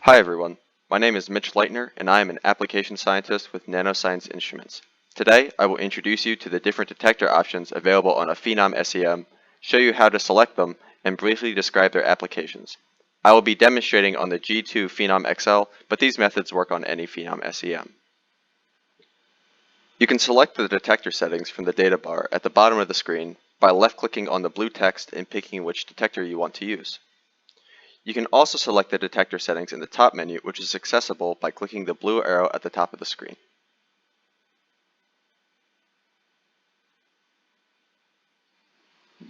Hi everyone, my name is Mitch Leitner and I am an application scientist with Nanoscience Instruments. Today I will introduce you to the different detector options available on a Phenom SEM, show you how to select them, and briefly describe their applications. I will be demonstrating on the G2 Phenom XL, but these methods work on any Phenom SEM. You can select the detector settings from the data bar at the bottom of the screen by left-clicking on the blue text and picking which detector you want to use. You can also select the detector settings in the top menu, which is accessible by clicking the blue arrow at the top of the screen.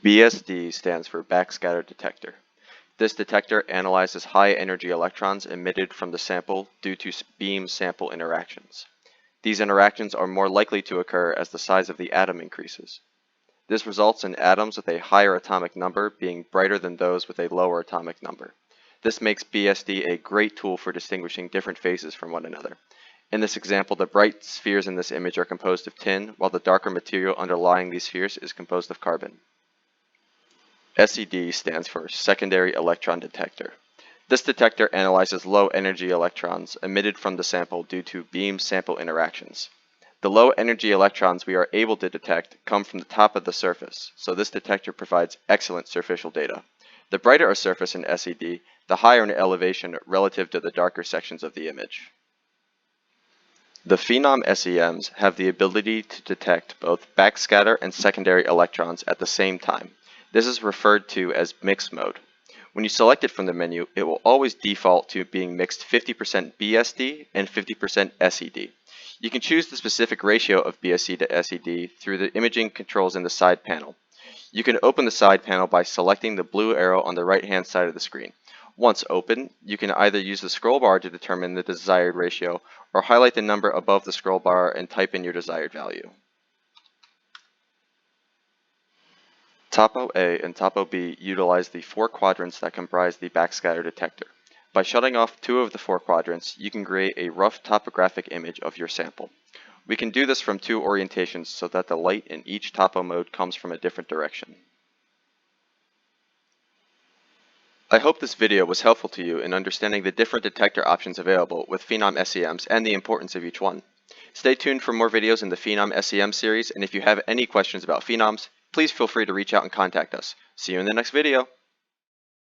BSD stands for Backscattered Detector. This detector analyzes high-energy electrons emitted from the sample due to beam-sample interactions. These interactions are more likely to occur as the size of the atom increases. This results in atoms with a higher atomic number being brighter than those with a lower atomic number. This makes BSD a great tool for distinguishing different phases from one another. In this example, the bright spheres in this image are composed of tin, while the darker material underlying these spheres is composed of carbon. SED stands for Secondary Electron Detector. This detector analyzes low-energy electrons emitted from the sample due to beam-sample interactions. The low-energy electrons we are able to detect come from the top of the surface, so this detector provides excellent surficial data. The brighter a surface in SED, the higher in elevation relative to the darker sections of the image. The Phenom SEMs have the ability to detect both backscatter and secondary electrons at the same time. This is referred to as mixed mode. When you select it from the menu, it will always default to being mixed 50% BSD and 50% SED. You can choose the specific ratio of BSD to SED through the imaging controls in the side panel. You can open the side panel by selecting the blue arrow on the right-hand side of the screen. Once open, you can either use the scroll bar to determine the desired ratio, or highlight the number above the scroll bar and type in your desired value. Topo A and Topo B utilize the 4 quadrants that comprise the backscatter detector. By shutting off 2 of the 4 quadrants, you can create a rough topographic image of your sample. We can do this from 2 orientations so that the light in each topo mode comes from a different direction. I hope this video was helpful to you in understanding the different detector options available with Phenom SEMs and the importance of each one. Stay tuned for more videos in the Phenom SEM series, and if you have any questions about Phenoms, please feel free to reach out and contact us. See you in the next video.